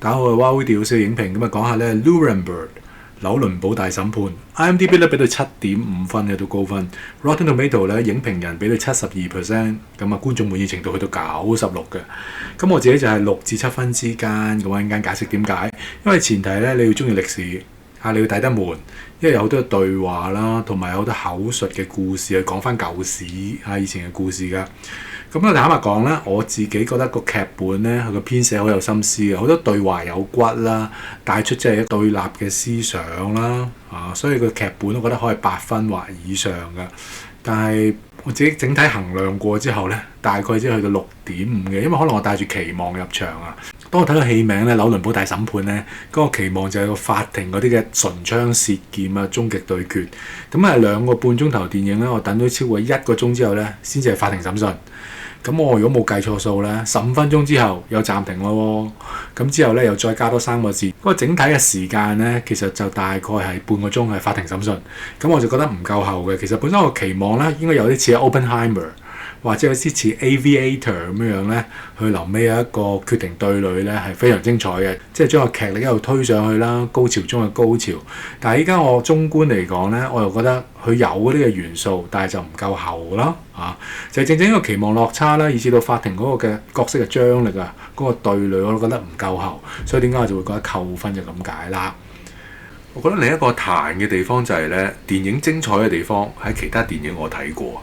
打開哇威調嘅影評咁啊，講下咧 Nuremberg 紐倫堡大審判 ，IMDB 咧俾到7.5分嘅都高分 ，Rotten Tomato 咧影評人俾到72%，咁啊觀眾滿意程度去到96嘅。咁我自己就係6至7分之間，咁我陣間解釋點解。因為前提咧你要中意歷史，你要睇得悶，因為有好多對話啦，同埋有好多口述嘅故事去講翻舊史以前嘅故事㗎。咁啊坦白講咧，我自己覺得個劇本咧，佢個編寫好有心思嘅，好多對話有骨啦，帶出即係對立嘅思想啦，所以個劇本我覺得可以8分或以上嘅。但係我自己整體衡量過之後咧，大概只係去到6.5嘅，因為可能我帶住期望入場啊。當我睇到戲名咧，紐倫堡大審判咧，嗰個期望就係個法庭嗰啲嘅唇槍舌劍啊，終極對決。咁係2個半鐘頭電影咧，我等到超過1個鐘之後咧，先至係法庭審訊。咁我如果冇計錯數咧，15分鐘之後又暫停咯喎，咁之後咧又再加多3個字，嗰個整體嘅時間咧，其實就大概係半個鐘係法庭審訊，咁我就覺得唔夠厚嘅。其實本身我期望咧應該有啲似 Oppenheimer 或者有啲似 Aviator 咁樣咧，佢臨尾有一個決定對壘咧係非常精彩嘅，即係將個劇力一路推上去啦，高潮中嘅高潮。但係依家我綜觀嚟講咧，我又覺得佢有嗰啲嘅元素，但係就唔夠厚啦，就係正正一個期望落差啦，以至到法庭嗰個嘅角色嘅張力啊，嗰個對壘我都覺得唔夠厚，所以點解我就會覺得扣分就咁解啦。我覺得另一個彈嘅地方就係咧，電影精彩嘅地方喺其他電影我睇過。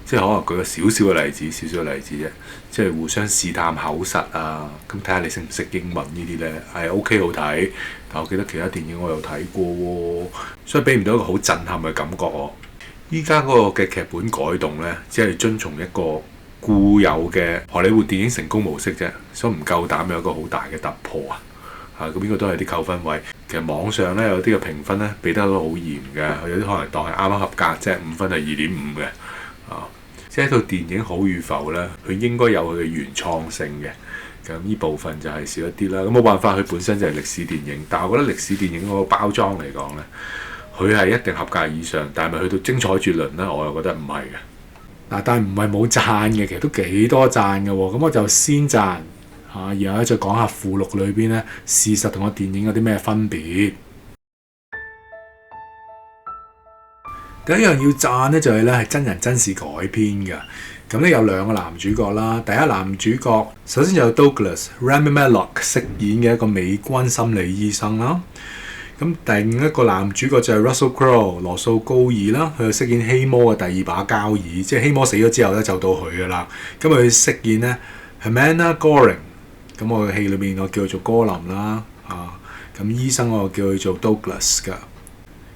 即係可能舉個少少嘅例子啫，即係互相試探口實啊，咁睇下你識唔識英文呢啲咧，係 OK 好睇。但我記得其他電影我有睇過喎，所以俾唔到一個好震撼嘅感覺喎。依家嗰個嘅劇本改動咧，只係遵從一個固有嘅荷里活電影成功模式啫，所以唔夠膽有一個好大嘅突破啊！咁呢個都係啲扣分位。其實網上咧有啲嘅評分咧俾得都好嚴嘅，有啲可能當係啱啱合格，即係5分係2.5嘅。即係一套電影好與否咧，佢應該有佢嘅原創性嘅。咁呢部分就係少一啲啦。咁冇辦法，佢本身就係歷史電影。但係我覺得歷史電影嗰個包裝嚟講咧，佢係一定合格以上。但係咪去到精彩絕倫咧？我又覺得唔係嘅。但係唔係冇讚嘅，其實都幾多讚嘅喎。咁我就先讚然後咧再講下附錄裏邊咧，事實同個電影有啲咩分別。第一樣要讚咧就係咧係真人真事改編嘅，咁咧有2個男主角啦。第一男主角首先就有 Douglas Rami Malek 飾演嘅一個美軍心理醫生啦。咁第一個男主角就係 Russell Crowe 羅素高爾啦，佢就飾演希魔嘅第2把交椅，即係希魔死咗之後咧就到佢噶啦。咁佢飾演咧 Hermann Göring，咁我嘅戲裏面我叫佢做哥林啦，咁醫生我叫佢做 Douglas 噶。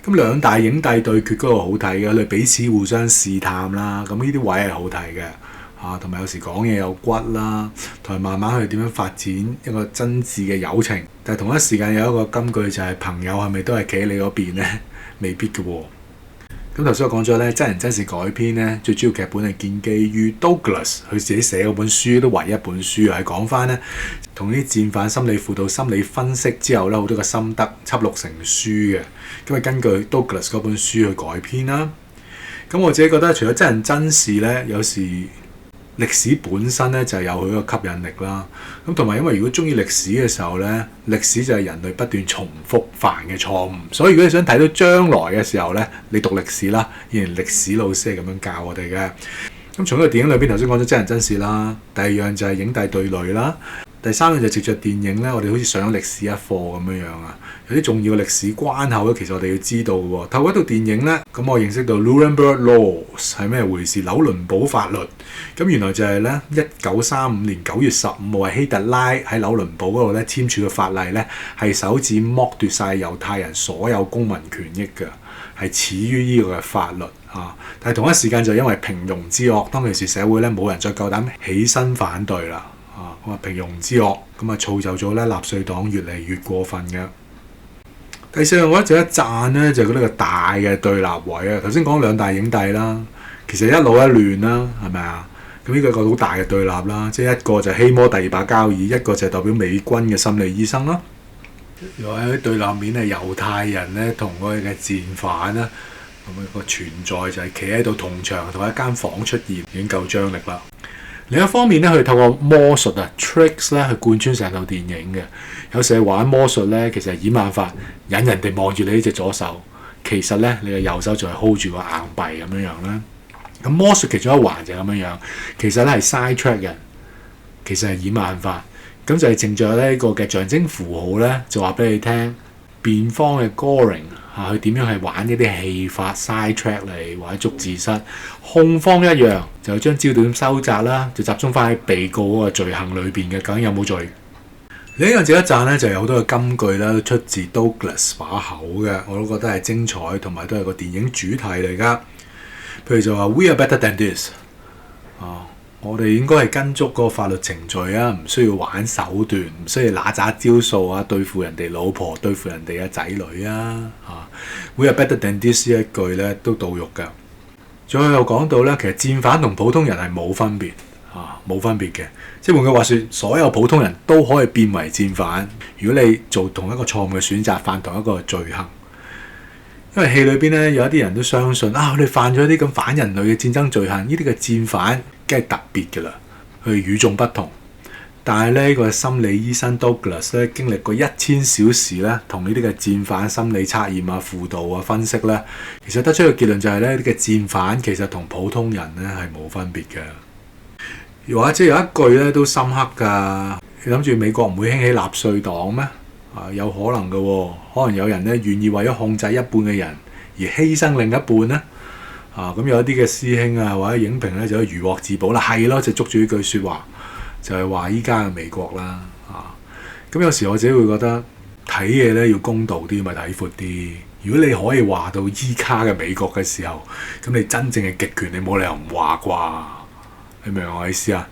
咁2大影帝對決嗰個好睇嘅，佢彼此互相試探啦，咁呢啲位係好睇嘅，同埋有時講嘢有骨啦，同埋慢慢去點樣發展一個真摯嘅友情。但係同一時間有一個金句就係朋友係咪都係企喺你嗰邊呢？未必嘅喎。咁頭先我講咗咧，真人真事改編咧，最主要劇本係建基於 Douglas 佢自己寫嗰本書，都唯一一本書係講翻咧，同啲戰犯心理輔導、心理分析之後咧，好多個心得輯錄成書嘅。咁啊，根據 Douglas 嗰本書去改編啦。咁我自己覺得，除咗真人真事咧，有時歷史本身咧就有佢個吸引力啦。咁同埋因為如果中意歷史嘅時候咧，歷史就係人類不斷重複犯嘅錯誤。所以如果你想睇到將來嘅時候咧，你讀歷史啦，以前歷史老師係咁樣教我哋嘅。咁從呢個電影裏邊頭先講咗真人真事啦，第2樣就係影帝對壘啦，第3樣就藉着電影咧，我哋好似上咗歷史一課咁樣啊。有啲重要嘅歷史關口咧，其實我哋要知道喎。透過一套電影咧，咁我認識到 Nuremberg Laws 係咩回事？紐倫堡法律。咁原來就係咧1935年9月15號係希特拉喺紐倫堡嗰度咧簽署嘅法例咧，係手指剝奪晒猶太人所有公民權益嘅，係始於呢個嘅法律啊。但係同一時間就因為平庸之惡，當其時社會咧冇人再夠膽起身反對啦。咁啊平庸之惡，咁啊造就咗咧納粹黨越嚟越過分嘅。第4樣我覺得值得讚咧，就係嗰個大嘅對立位啊！頭先講2大影帝啦，其實一老一亂啦，係咪啊？咁呢個係個好大嘅對立啦，即係一個就係希魔第2把交椅，一個就係代表美軍嘅心理醫生啦。如果喺對立面係猶太人咧，同我哋嘅戰犯啦，咁個存在就係企喺度同場同一間房出現，已經夠張力啦。另一方面咧，佢透過魔術啊 tricks 咧去貫穿成套電影嘅。有時係玩魔術咧，其實係演辦法引人哋望住你呢隻左手，其實咧你嘅右手就係 hold 住個硬幣咁樣樣啦。咁魔術其中一環就係咁樣樣，其實咧係 side track 嘅，其實係演辦法。咁就係藉著呢個嘅象徵符號咧，就話俾你聽，辯方嘅 Goring 佢點樣係玩呢啲戲法 side track 嚟或者捉字蝨，控方一樣就將焦點收窄啦，就集中翻喺被告嗰個罪行裏邊嘅究竟有冇罪。另一樣值得讚咧，就係好多嘅金句啦，都出自 Douglas 把口嘅，我都覺得係精彩，同埋都係個電影主題嚟噶。譬如就話 We are better than this 我哋應該係跟足個法律程序啊，唔需要玩手段，唔需要揦詐招數啊，對付人哋老婆，對付人哋嘅仔女啊。We are better than this 一句咧都到肉㗎。再又講到咧，其實戰犯同普通人係冇分別冇分別嘅。即係換句話說，所有普通人都可以變為戰犯。如果你做同一個錯誤嘅選擇，犯同一個罪行。因為戲裏邊咧有一啲人都相信佢哋犯咗啲咁反人類嘅戰爭罪行，呢啲嘅戰犯梗係特別嘅啦，佢與眾不同。但係呢個心理醫生 Douglas 咧經歷過1000小時咧，同呢啲嘅戰犯心理測驗啊、輔導啊、分析咧，其實得出嘅結論就係咧，呢啲嘅戰犯其實同普通人咧係冇分別嘅。又或者有一句咧都深刻㗎，你諗住美國唔會興起納粹黨咩？有可能嘅喎，可能有人咧願意為咗控制一半嘅人而犧牲另一半咧。咁有一啲嘅師兄啊或者影評咧就可以如獲至寶啦，係咯，就捉住呢句説話，就係話依家嘅美國啦。咁有時我自己會覺得睇嘢咧要公道啲，咪睇闊啲。如果你可以話到依家嘅美國嘅時候，咁你真正嘅極權，你冇理由唔話啩？你明唔明我意思啊？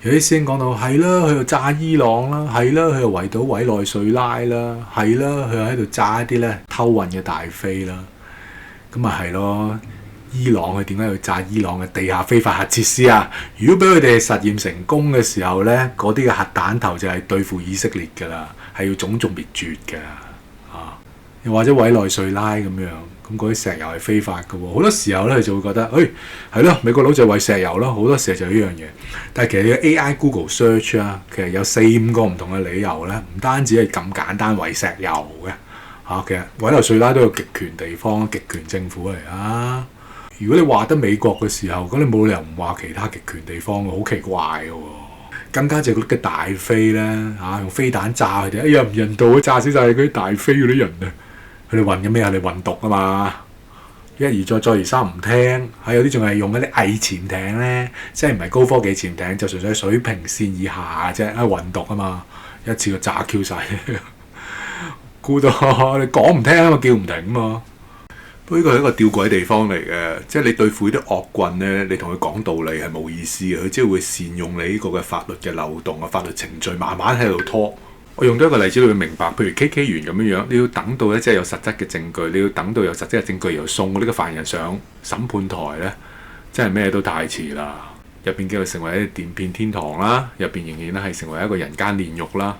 有啲師兄講到係啦，佢又炸伊朗啦，係啦，佢又圍堵委內瑞拉啦，係啦，佢又喺度炸一啲咧偷運嘅大飛啦。咁咪係咯？伊朗佢點解要炸伊朗嘅地下非法核設施啊？如果俾佢哋實驗成功嘅時候咧，嗰啲嘅核彈頭就係對付以色列㗎啦，係要種族滅絕㗎。又或者委內瑞拉咁樣，咁嗰啲石油係非法嘅喎。好多時候咧，佢就會覺得，係咯，美國佬就係為石油咯。好多時候就係呢樣嘢。但係其實嘅 AI Google Search 啊，其實有4-5個唔同嘅理由咧，唔單止係咁簡單為石油嘅。其實委內瑞拉都有極權地方、極權政府嚟啊。如果你話得美國嘅時候，咁你冇理由唔話其他極權地方嘅，好奇怪嘅喎。更加就係嗰啲嘅大飛咧，用飛彈炸佢哋，唔人道，炸死晒嗰啲大飛嗰啲人啊！佢哋運緊咩啊？你運毒啊嘛！一而再，再而三唔聽，有啲仲係用嗰啲偽潛艇咧，即係唔係高科技潛艇，就純粹喺水平線以下啫，運毒啊嘛，一次過炸 Q 晒，估到你講唔聽啊嘛，叫唔停啊嘛。不過呢個係一個吊詭地方嚟嘅，即係你對付啲惡棍咧，你同佢講道理係冇意思嘅，佢只係會善用你呢個嘅法律嘅漏洞啊、法律程序，慢慢喺度拖。我用多一個例子你會明白，譬如 KK 園咁樣樣，你要等到咧即係有實質嘅證據，你要等到有實質嘅證據，又送呢個犯人上審判台咧，真係咩都太遲啦。入邊叫佢成為一啲電騙天堂啦，入邊仍然咧係成為一個人間煉獄啦。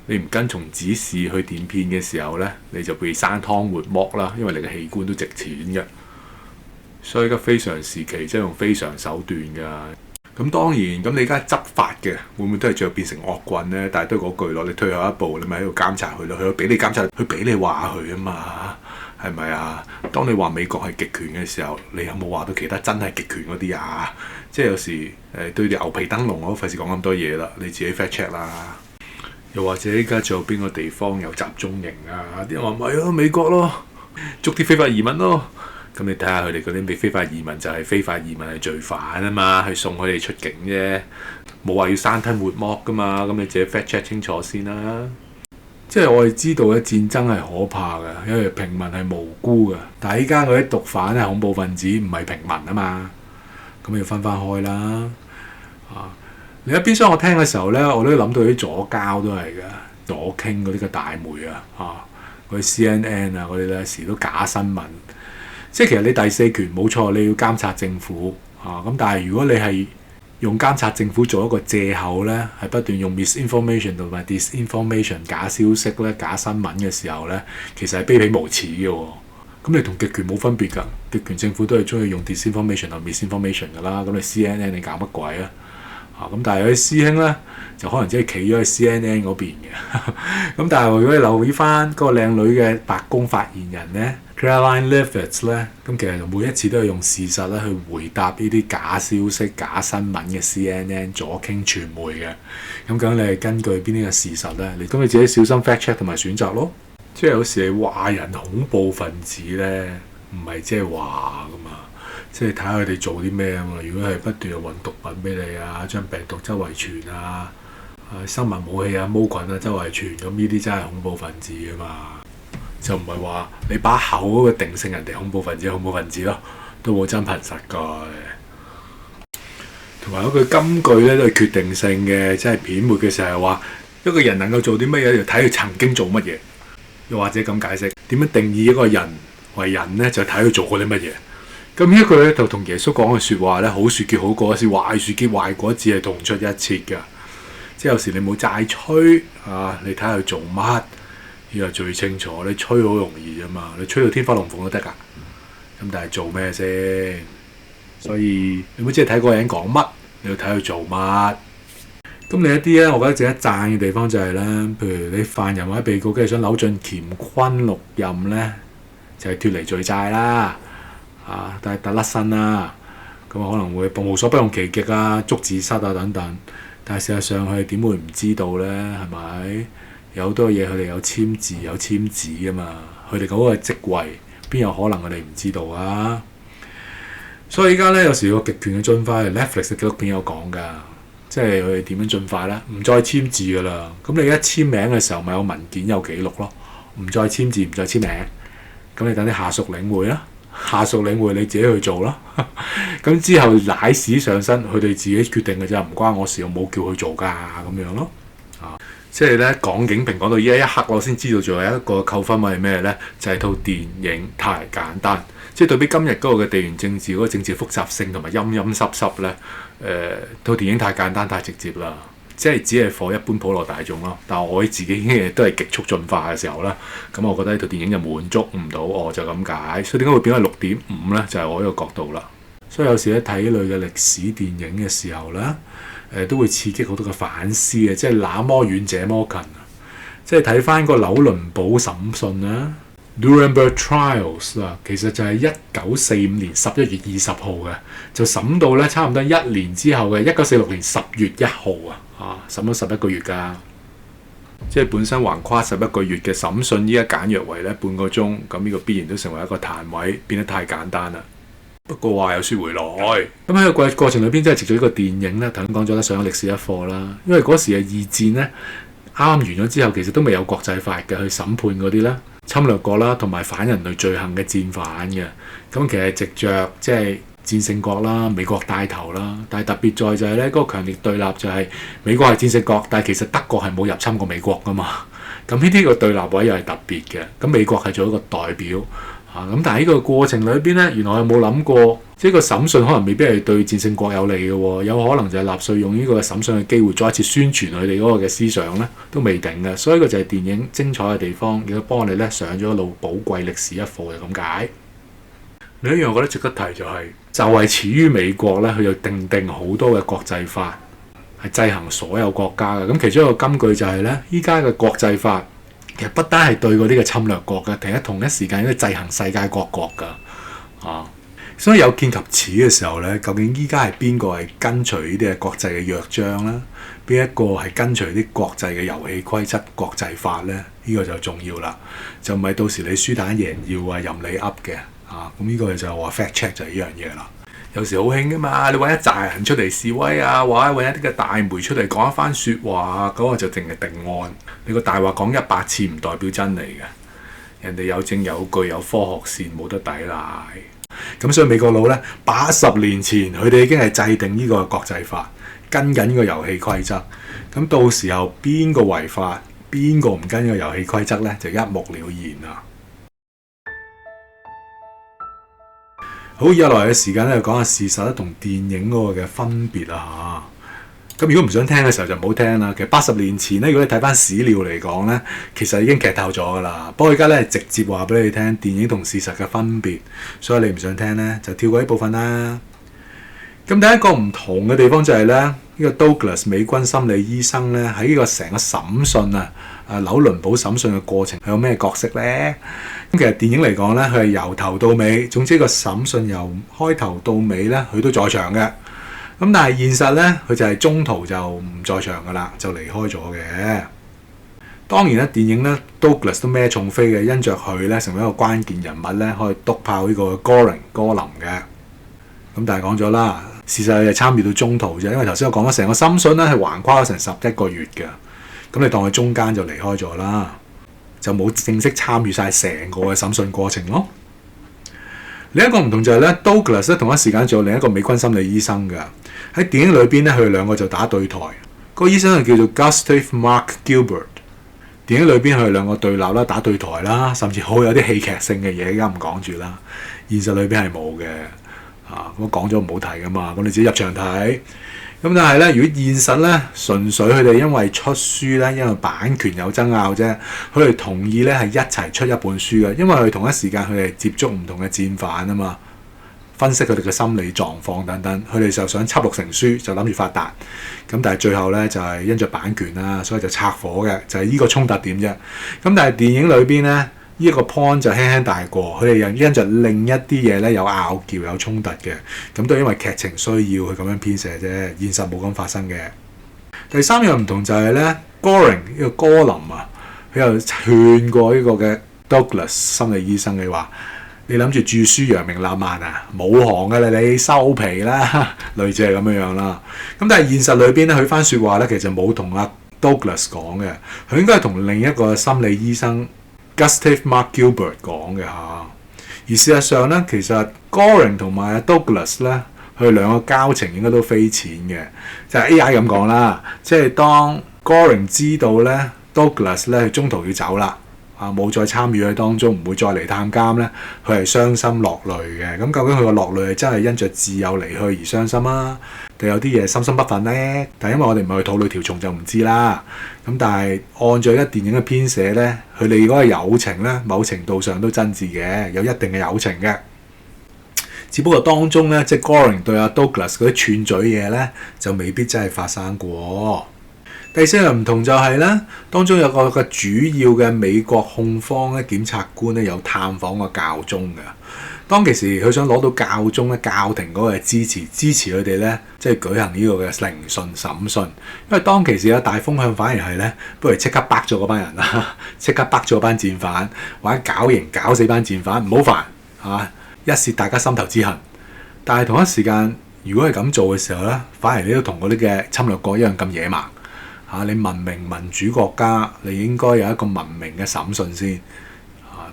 你唔跟從指示去電騙嘅時候咧，你就被生湯活剝啦，因為你嘅器官都值錢嘅。所以而家非常時期，即係用非常手段㗎。咁當然，咁你而家執法嘅會唔會都係最後變成惡棍咧？但係都係嗰句咯，你退後一步，你咪喺度監察佢咯，佢俾你監察，佢俾你話佢啊嘛，係咪啊？當你話美國係極權嘅時候，你有冇話到其他真係極權嗰啲啊？即係有時對住牛皮燈籠我都費事講咁多嘢啦，你自己 fact check 啦。又或者依家仲有邊個地方有集中營啊？啲人話唔係咯，美國咯，捉啲非法移民咯。咁你睇下佢哋嗰啲非法移民就係非法移民係罪犯啊嘛，去送佢哋出境啫，冇話要生吞活剝噶嘛。咁你自己 fact check 清楚先啦。即係我哋知道咧，戰爭係可怕嘅，因為平民係無辜嘅。但係依家嗰啲毒販係恐怖分子，唔係平民啊嘛。咁要分翻開啦。另一邊廂我聽嘅時候咧，我都諗到啲左膠都係嘅，左傾嗰啲嘅大媒嗰啲 CNN 嗰啲咧，時都假新聞。即係其實你第四權冇錯，你要監察政府咁，但係如果你係用監察政府做一個藉口咧，係不斷用 misinformation 同埋 disinformation 假消息咧、假新聞嘅時候咧，其實係卑鄙無恥嘅喎。咁你同極權冇分別㗎，極權政府都係中意用 disinformation 同 misinformation 㗎啦。咁你 CNN 你搞乜鬼啊？咁但係有啲師兄咧就可能只係企咗喺 CNN 嗰邊嘅。咁但係如果你留意翻嗰個靚女嘅白宮發言人咧 Karoline Leavitt 咧，咁其實每一次都係用事實咧去回答呢啲假消息、假新聞嘅 CNN 左傾傳媒嘅。咁究竟你係根據邊啲嘅事實咧？咁你自己小心 fact check 同埋選擇咯。即係有時你話人恐怖分子咧，唔係即係話噶嘛。即係睇下佢哋做啲咩啊嘛！如果係不斷運毒品俾你啊，將病毒周圍傳啊，生物武器啊、毛菌啊周圍傳，咁呢啲真係恐怖分子啊嘛！就唔係話你把口嗰個定性人哋恐怖分子咯，都冇真憑實據。同埋嗰句金句咧都係決定性嘅，即係片末嘅時候話一個人能夠做啲乜嘢，就睇佢曾經做乜嘢。又或者咁解釋，點樣定義一個人為人咧，就睇佢做過啲乜嘢。咁呢一句咧就同耶穌講嘅説話咧，好樹結好果子，壞樹結壞果子係同出一轍㗎。即係有時你冇齋吹啊，你睇下佢做乜，呢個最清楚。你吹好容易啫嘛，你吹到天花龍鳳都得㗎。咁但係做咩先？所以你唔好只係睇嗰個人講乜，你要睇佢做乜。咁另一啲咧，我覺得值得讚嘅地方就係咧，譬如你犯人或者被告跟住想扭盡乾坤6任咧，就係脫離罪債啦。但係得甩身啦，咁可能會無所不用其極啊，捉字蝨啊等等。但係事實上佢哋點會唔知道呢？係咪有好多嘢佢哋有簽字有簽紙㗎嘛？佢哋嗰個職位邊有可能佢哋唔知道啊？所以而家呢，有時個極權嘅進化，Netflix 嘅紀錄片有講㗎，即係佢哋點樣進化呢？唔再簽字㗎啦。咁你一簽名嘅時候咪有文件有記錄咯？唔再簽字唔再簽名，咁你等啲下屬領會啦。下屬領會你自己去做啦，咁之後乃屎上身，佢哋自己決定嘅啫，唔關我事，我冇叫佢做㗎咁樣咯。即係咧講影評講到呢一刻，我先知道仲有一個扣分位係咩咧？就係套電影太簡單，即係對比今日嗰個嘅地緣政治嗰個政治複雜性同埋陰陰濕濕咧，套電影太簡單太直接啦。即係只係貨一般普羅大眾咯，但係我自己嘅都係極速進化嘅時候啦，咁我覺得呢套電影就滿足唔到我，就咁解，所以點解會變為6.5咧？就係我呢個角度啦。所以有時咧睇類嘅歷史電影嘅時候咧，都會刺激好多嘅反思嘅，即係那麼遠這麼近，即係睇翻個紐倫堡審訊啦 ，Nuremberg Trials 啦，其實就係1945年11月20號嘅，就審到咧差唔多1年之後嘅1946年10月1號啊。審咗11個月㗎，即係本身橫跨11個月嘅審訊，依家簡約為咧半個鐘，咁呢個必然都成為一個彈位，變得太簡單啦。不過話又説回來，咁喺個過程裏邊，真係藉住呢個電影咧，頭先講咗得上咗歷史一課啦。因為嗰時嘅二戰咧啱啱完咗之後，其實都未有國際法嘅去審判嗰啲啦侵略國啦同埋反人類罪行嘅戰犯嘅。咁其實藉着即係戰勝國啦，美國帶頭啦，但係特別在就係咧嗰個強烈對立就係美國係戰勝國，但係其實德國係冇入侵過美國噶嘛。咁呢啲個對立位又係特別嘅。咁美國係做一個代表咁但係呢個過程裏邊咧，原來我冇諗過，即係個審訊可能未必係對戰勝國有利嘅喎，有可能就係納粹用呢個審訊嘅機會再一次宣傳佢哋嗰個嘅思想咧，都未定嘅。所以呢個就係電影精彩嘅地方，亦都幫我哋咧上咗一路寶貴歷史一課嘅咁解。另一樣我覺得值得提就係始於美國咧，佢又定好多嘅國際法，係制衡所有國家嘅。咁其中一個金句就係咧，依家嘅國際法其實不單係對嗰啲嘅侵略國嘅，同一時間都制衡世界各國㗎。所以有見及此嘅時候咧，究竟依家係邊個係跟隨呢啲嘅國際嘅約章咧？邊一個係跟隨啲國際嘅遊戲規則、國際法咧？呢個就重要啦，就唔係到時你輸打贏要啊任你噏嘅。咁呢個就係話 fact check 就係呢樣嘢啦。有時好興㗎嘛，你揾一紮人出嚟示威啊，或者揾一啲嘅大媒出嚟講一番説話，嗰個就淨係定案。你個大話講100次唔代表真理嘅，人哋有證有據有科學線，冇得抵賴。咁所以美國佬咧，80年前佢哋已經係制定呢個國際法，跟緊呢個遊戲規則。咁到時候邊個違法，邊個唔跟呢個遊戲規則咧，就一目了然啦。好，以下來嘅時間咧，講下事實咧同電影嗰個嘅分別啦嚇。咁如果唔想聽嘅時候就唔好聽啦。其實80年前咧，如果你睇翻史料嚟講咧，其實已經劇透咗噶啦。不過而家咧直接話俾你聽電影同事實嘅分別，所以你唔想聽咧就跳過呢部分啦。咁第一個唔同嘅地方就係咧，呢個 Douglas 美軍心理醫生咧喺呢個成個審訊紐倫堡審訊嘅過程係有咩角色咧？咁其實電影嚟講咧，佢係由頭到尾，總之個審訊由開頭到尾咧，佢都在場嘅。咁但係現實咧，佢就係中途就唔在場噶啦，就離開咗嘅。當然咧，電影咧 Douglas 都孭重飛嘅，因着佢咧成為一個關鍵人物咧，可以督炮呢個 Goring 哥林嘅。咁但係講咗啦，事實係參與到中途啫，因為頭先我講咗成個審訊咧係橫跨咗成11個月嘅。咁你當佢中間就離開咗啦，就冇正式參與晒成個嘅審訊過程咯。另一個唔同就係咧 Douglas 咧同一時間做另一個美軍心理醫生嘅。喺電影裏邊咧，佢哋兩個就打對台。個醫生就叫做 Gustav Mark Gilbert。電影裏邊佢哋兩個對立啦，打對台啦，甚至好有啲戲劇性嘅嘢，而家唔講住啦。現實裏邊係冇嘅，咁講咗唔好睇噶嘛，咁你自己入場睇。咁但係咧，如果現實咧，純粹佢哋因為出書咧，因為版權有爭拗啫，佢哋同意咧係一齊出一本書嘅，因為佢同一時間佢哋接觸唔同嘅戰犯啊嘛，分析佢哋嘅心理狀況等等，佢哋就想輯錄成書，就諗住發達。咁但係最後咧就係因着版權啦，所以就拆夥嘅，就係呢個衝突點啫。咁但係電影裏邊咧，呢一個 point 就輕輕帶過，佢哋又因着另一啲嘢咧有拗撬有衝突嘅，咁都係因為劇情需要去咁樣編寫啫，現實冇咁發生嘅。第三樣唔同就係咧 Goring 呢個哥林佢又勸過呢個嘅 Douglas 心理醫生嘅話，你諗住著書揚名立萬冇行嘅啦，你收皮啦，類似係咁樣啦。咁但係現實裏邊咧，佢番説話咧其實冇同阿 Douglas 講嘅，佢應該係同另一個心理醫生Gustav Mark Gilbert 講嘅嚇。而事實上咧，其實 Goring 同埋 Douglas 咧，佢哋兩個交情應該都非淺嘅，就係 AI 咁講啦。即係當 Goring 知道咧 Douglas 咧中途要走啦，冇再參與喺當中，唔會再嚟探監咧，佢係傷心落淚嘅。咁究竟佢個落淚係真係因着摯友離去而傷心啊，定有啲嘢心不忿咧？但係因為我哋唔係去討論條蟲就唔知啦。咁但係按照一電影嘅編寫咧，佢哋嗰個友情咧，某程度上都真摯嘅，有一定嘅友情嘅。只不過當中咧，即係 Goring 對阿 Douglas 嗰啲串嘴嘢咧，就未必真係發生過。第四樣唔同就係咧，當中有個主要嘅美國控方咧檢察官咧有探訪個教宗嘅。當其時佢想攞到教宗咧教廷嗰個支持佢哋咧，即係舉行呢個嘅聆訊審訊。因為當其時嘅大風向反而係咧，不如即刻bắt咗嗰班人啦，即刻bắt咗班戰犯，或者絞刑搞死班戰犯，唔好煩一泄大家心頭之恨。但係同一時間，如果係咁做嘅時候咧，反而你都同嗰啲嘅侵略國一樣咁野蠻。你文明民主國家，你應該有一個文明嘅審訊先，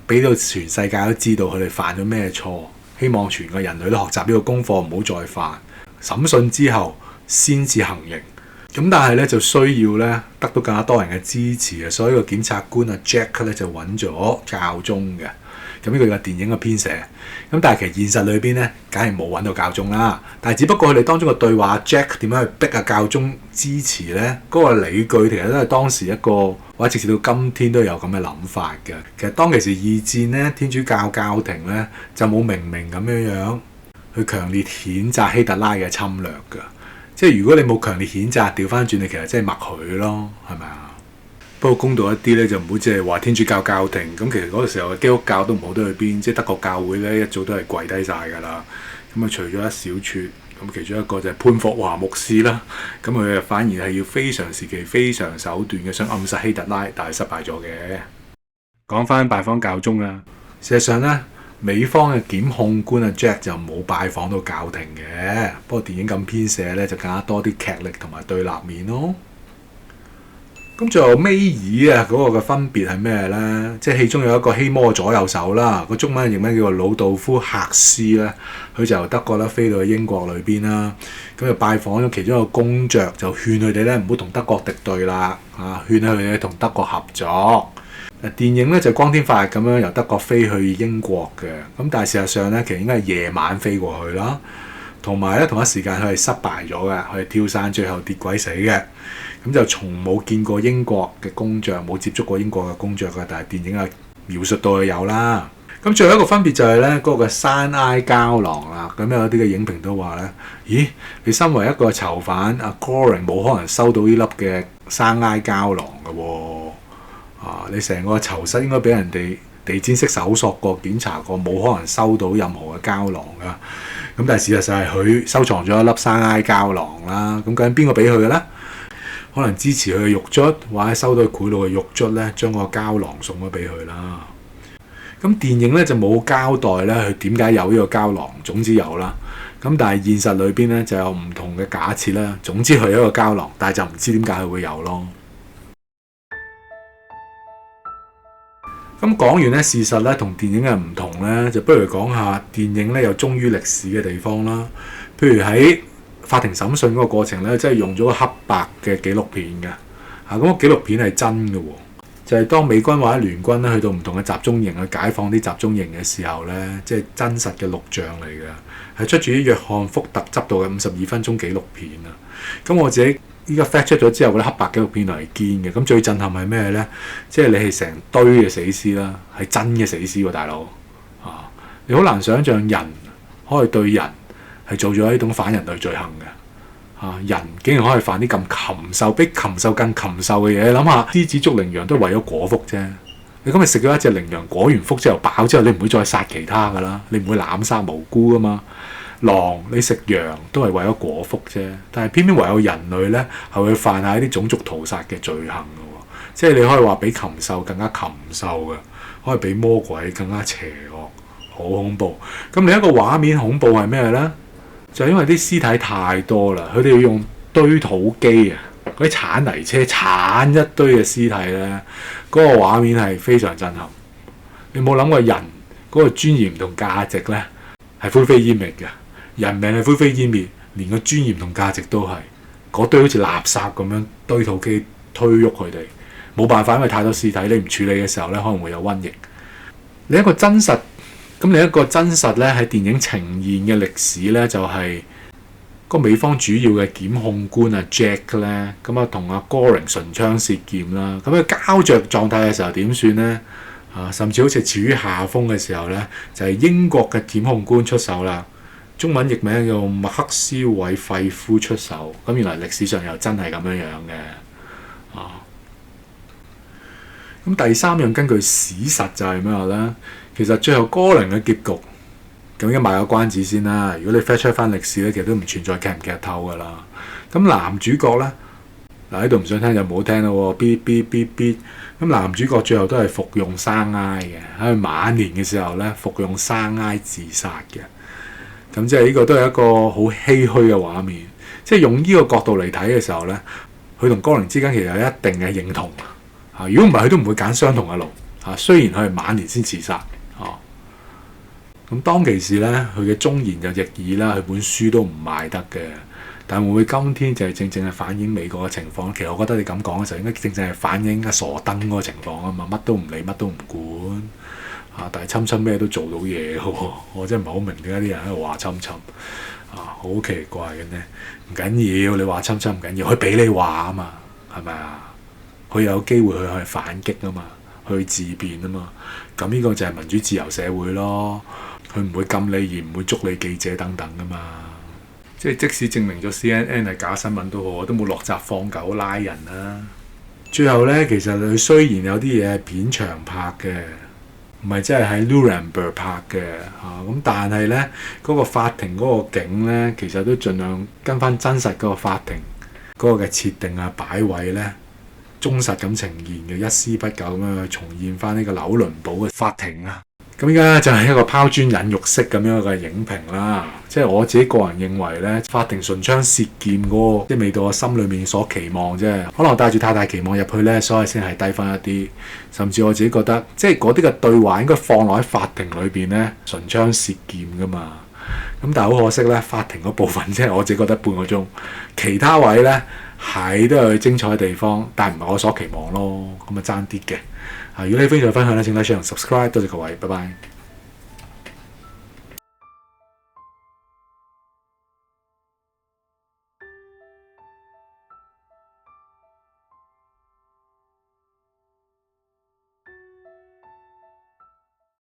俾到全世界都知道佢哋犯咗咩錯，希望全個人類都學習呢個功課，唔好再犯。審訊之後先至行刑，咁但係咧就需要咧得到更加多人嘅支持啊，所以個檢察官Jack 咧就揾咗教宗嘅。咁呢個係電影嘅編寫，咁但係其實現實裏邊咧，梗係冇揾到教宗啦。但係只不過佢哋當中嘅對話 ，Jack 點樣去逼教宗支持咧？嗰個理據其實都係當時一個，或者直至到今天都有咁嘅諗法嘅。其實當其時二戰咧，天主教教廷咧就冇明咁樣去強烈譴責希特拉嘅侵略㗎。即係如果你冇強烈譴責，調翻轉你其實即係默許咯，係咪啊？不過公道一啲咧，就唔好淨係話天主教教廷咁。其實嗰個時候嘅基督教都唔好得去邊，即係德國教會咧一早都係跪低晒㗎啦。咁除咗一小撮，咁其中一個就係潘霍華牧師啦。咁佢反而係要非常時期、非常手段嘅想暗殺希特拉，但係失敗咗嘅。講翻拜訪教宗啦，事實上咧，美方嘅檢控官Jack 就冇拜訪到教廷嘅。不過電影咁編寫咧，就更加多啲劇力同埋對立面咯。咁最後尾二嗰個嘅分別係咩咧？即係戲中有一個希魔嘅左右手啦，個中文譯名叫做魯道夫·赫斯咧，佢就由德國咧飛到去英國裏邊啦，咁就拜訪咗其中一個公爵，就勸佢哋咧唔好同德國敵對啦，勸佢哋同德國合作。電影咧就光天化日咁樣由德國飛去英國嘅，咁但係事實上咧其實應該係夜晚飛過去啦，同埋咧同一時間佢係失敗咗嘅，佢係跳傘最後跌鬼死嘅。咁就從冇見過英國嘅公爵，冇接觸過英國嘅公爵嘅，但係電影描述到佢有啦。咁最後一個分別就係咧嗰個嘅山埃膠囊啦。咁有啲嘅影評都話咧，咦，你身為一個囚犯，阿 Goring 冇可能收到呢粒嘅山埃膠囊嘅喎。你成個囚室應該俾人哋地毯式搜索過、檢查過，冇可能收到任何嘅膠囊噶。咁但係事實上係佢收藏咗一粒山埃膠囊啦。咁究竟邊個俾佢嘅咧？可能支持佢嘅獄卒，或者收到賄賂嘅獄卒咧，將個膠囊送咗俾佢啦。咁電影咧就冇交代咧，佢點解有呢個膠囊。總之有啦。咁但係現實裏邊咧就有唔同嘅假設啦。總之佢有一個膠囊，但係就唔知點解佢會有咯。咁講完咧事實咧同電影嘅唔同咧，就不如講下電影咧有忠於歷史嘅地方啦。譬如喺法庭審訊嗰個過程咧，即係用咗個黑白嘅紀錄片嘅。咁個紀錄片係真嘅喎，就係當美軍或者聯軍咧去到唔同嘅集中營去解放啲集中營嘅時候咧，即係真實嘅錄像嚟嘅，係出自於約翰福特執導嘅52分鐘紀錄片啊。咁我自己依家 fact check 咗之後，嗰啲黑白紀錄片係堅嘅。咁最震撼係咩咧？即係你係成堆嘅死屍啦，係真嘅死屍喎，大佬啊！你好難想像人可以對人係做咗呢種反人類罪行嘅。人竟然可以犯啲咁禽獸，比禽獸更禽獸嘅嘢。你諗下，獅子捉羚羊都係為咗果腹啫。你今日食咗一隻羚羊，果完腹之後飽之後，你唔會再殺其他噶啦，你唔會濫殺無辜噶嘛。狼你食羊都係為咗果腹啫，但係偏偏唯有人類咧係會犯下啲種族屠殺嘅罪行嘅喎。即係你可以話比禽獸更加禽獸嘅，可以比魔鬼更加邪惡，好恐怖。咁另一個畫面恐怖係咩咧？就因為啲屍體太多啦，佢哋要用堆土機啊，嗰啲鏟泥車鏟一堆嘅屍體咧，嗰個畫面係非常震撼。你冇諗過人嗰個尊嚴同價值咧係灰飛煙滅嘅，人命係灰飛煙滅，連個尊嚴同價值都係嗰堆好似垃圾咁樣堆土機推喐佢哋，冇辦法，因為太多屍體，你唔處理嘅時候咧可能會有瘟疫。另一個真實咧喺電影呈現嘅歷史咧，就係個美方主要嘅檢控官啊 Jack 咧，咁啊同阿 Goring 唇槍舌劍啦，咁佢膠着狀態嘅時候點算咧？甚至好似處於下風嘅時候咧，就係英國嘅檢控官出手啦。中文譯名叫麥克斯韋費夫出手。咁原來歷史上又真係咁樣樣嘅。咁第三樣根據史實就係咩咧？其實最後Goring嘅結局，咁而家賣個關子先啦。如果你 fact check 翻歷史咧，其實都唔存在劇唔劇透噶啦。咁男主角咧，嗱喺度唔想聽就唔好聽咯。咁男主角最後都係服用生埃嘅，喺晚年嘅時候咧服用生埃自殺嘅。咁即係呢個都係一個好唏噓嘅畫面。即係用呢個角度嚟睇嘅時候咧，佢同Goring之間其實有一定嘅認同。如果唔係，佢都唔會揀相同嘅路。雖然佢係晚年先自殺。咁當其時咧，佢嘅忠言就逆耳啦，佢本書都唔賣得嘅。但會唔會今天就係正正係反映美國嘅情況？其實我覺得你咁講嘅時候，應該正正係反映阿傻登嗰個情況啊嘛，乜都唔理，乜都唔管。但係侵侵咩都做到嘢喎，我真係唔係好明點解啲人喺度話侵侵。好奇怪嘅呢。唔緊要，你話侵侵唔緊要，佢俾你話啊嘛，係咪啊？佢有機會去反擊啊嘛，去自辯啊嘛。咁呢個就係民主自由社會咯。佢唔會禁你，而唔會捉你記者等等噶嘛。即係即使證明咗 CNN 係假新聞都好，我都冇落閘放狗拉人啦。最後咧，其實佢雖然有啲嘢係片場拍嘅，唔係真係喺 Nuremberg 拍嘅咁但係咧嗰個法庭嗰個景咧，其實都盡量跟翻真實嗰個法庭嗰個嘅設定啊擺位咧，忠實咁呈現嘅，一絲不苟咁樣去重現翻呢個紐倫堡嘅法庭啊。咁依家就係一個拋磚引玉式咁樣嘅影評啦，即係我自己個人認為咧，法庭唇槍舌劍嗰個即係未到我心裏面所期望啫，可能我帶住太大期望入去咧，所以先係低翻一啲，甚至我自己覺得，即係嗰啲嘅對話應該放落喺法庭裏邊咧，唇槍舌劍噶嘛。咁但係好可惜咧，法庭嗰部分即係我自己覺得半個鐘，其他位咧係都有精彩嘅地方，但係唔係我所期望咯，咁啊爭啲嘅。如果你非常分享咧，請 like、share 同 subscribe，多謝各位，拜拜。